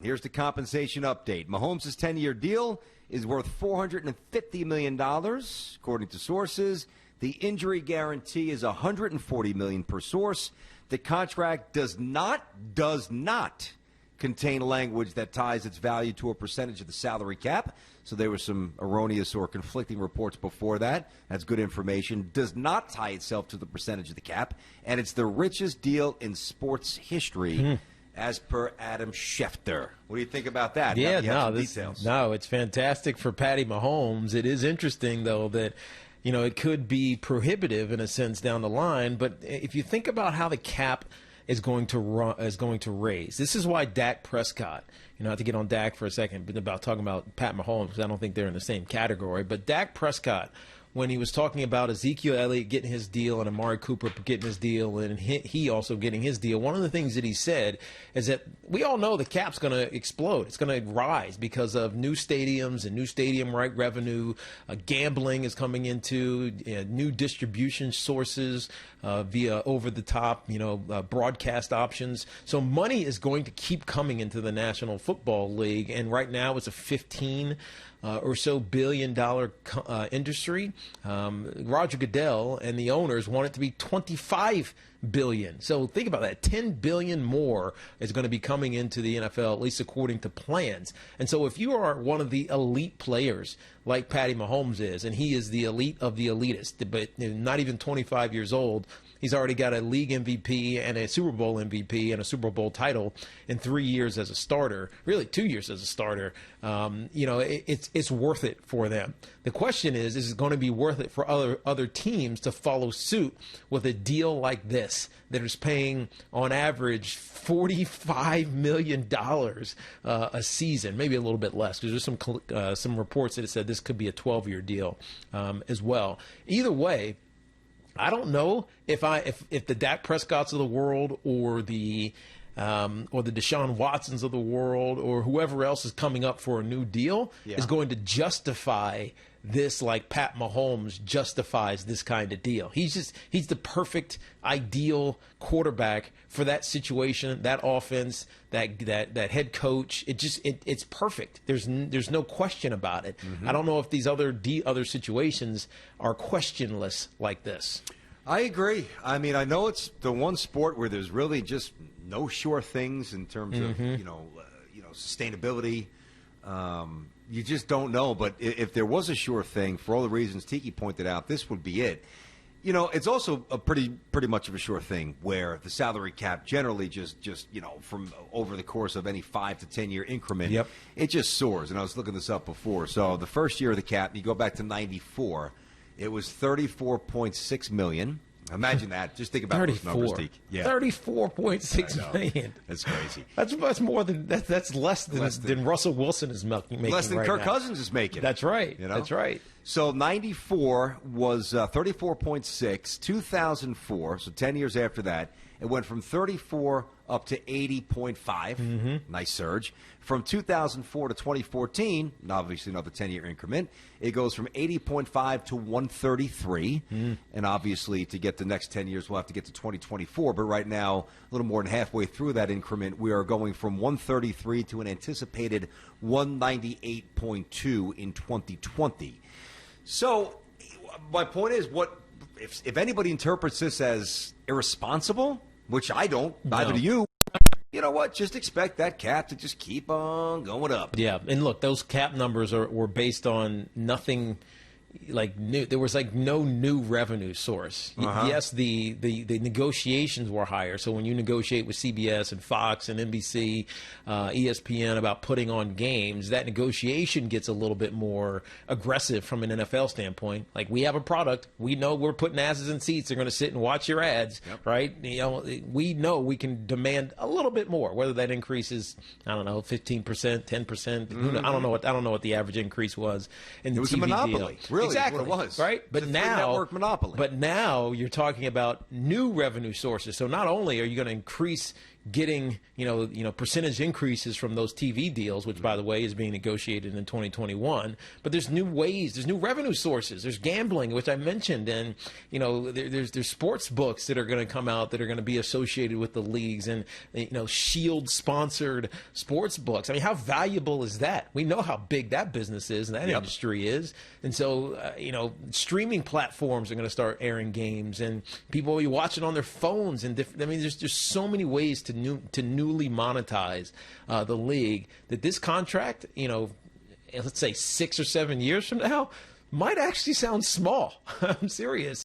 Here's the compensation update. Mahomes' 10-year deal is worth $450 million, according to sources. The injury guarantee is $140 million per source. The contract does not contain language that ties its value to a percentage of the salary cap. So there were some erroneous or conflicting reports before that. That's good information. Does not tie itself to the percentage of the cap. And it's the richest deal in sports history, as per Adam Schefter. What do you think about that? Yeah, details. It's fantastic for Patty Mahomes. It is interesting, though, that it could be prohibitive in a sense down the line. But if you think about how the cap is going to raise, this is why Dak Prescott, not to get on Dak for a second, but talking about Pat Mahomes, I don't think they're in the same category. But Dak Prescott, when he was talking about Ezekiel Elliott getting his deal and Amari Cooper getting his deal and he also getting his deal, one of the things that he said is that we all know the cap's going to explode. It's going to rise because of new stadiums and new stadium right revenue. Gambling is coming into new distribution sources via over-the-top, broadcast options. So money is going to keep coming into the National Football League, and right now it's a $15 or so billion-dollar industry. Roger Goodell and the owners want it to be $25 billion. So think about that. $10 billion more is going to be coming into the NFL, at least according to plans. And so if you are one of the elite players like Patty Mahomes is, and he is the elite of the elitist, but not even 25 years old, he's already got a league MVP and a Super Bowl MVP and a Super Bowl title in 3 years as a starter, really 2 years as a starter. It's worth it for them. The question is it going to be worth it for other teams to follow suit with a deal like this that is paying on average $45 million a season, maybe a little bit less, because there's some reports that said this could be a 12-year deal as well. Either way, I don't know if the Dak Prescotts of the world or the Deshaun Watsons of the world or whoever else is coming up for a new deal is going to justify this like Pat Mahomes justifies this kind of deal. He's the perfect, ideal quarterback for that situation, that offense, that head coach. It's perfect. There's no question about it. I don't know if these other situations are questionless like this. I agree. I mean, I know it's the one sport where there's really just no sure things in terms of sustainability. You just don't know. But if there was a sure thing, for all the reasons Tiki pointed out, this would be it. It's also a pretty much of a sure thing where the salary cap generally just from over the course of any 5 to 10 year increment, it just soars. And I was looking this up before. So the first year of the cap, you go back to '94, it was $34.6 million. Imagine that. Just think about those numbers, Tiki. Yeah. $34.6 million. That's crazy. That's more than that's less than Russell Wilson is making. Less than right Kirk now. Cousins is making. That's right. That's right. So 94 was 34.6. 2004, so 10 years after that, it went from 34 up to 80.5. Nice surge. From 2004 to 2014, obviously another 10-year increment, it goes from 80.5 to 133. And obviously to get the next 10 years, we'll have to get to 2024. But right now, a little more than halfway through that increment, we are going from 133 to an anticipated 198.2 in 2020. So my point is, what if anybody interprets this as irresponsible, which I don't, neither do you, you know what? Just expect that cap to just keep on going up. Yeah, and look, those cap numbers were based on nothing like new. There was like no new revenue source. Yes, the negotiations were higher. So when you negotiate with CBS and Fox and NBC, ESPN about putting on games, that negotiation gets a little bit more aggressive from an NFL standpoint. Like, we have a product, we know we're putting asses in seats. They're going to sit and watch your ads, right? We know we can demand a little bit more. Whether that increase is, I don't know, 15%, 10%. I don't know what the average increase was in the TV deal. It was a monopoly. Really, exactly. What it was. Right? But it's a now, network monopoly. But now you're talking about new revenue sources. So not only are you going to increase getting percentage increases from those TV deals, which by the way is being negotiated in 2021. But there's new ways, there's new revenue sources, there's gambling, which I mentioned, and there's sports books that are going to come out that are going to be associated with the leagues, and Shield sponsored sports books. I mean, how valuable is that? We know how big that business is and that industry is, and so streaming platforms are going to start airing games, and people will be watching on their phones. And there's so many ways to newly monetize the league that this contract, let's say 6 or 7 years from now, might actually sound small. I'm serious.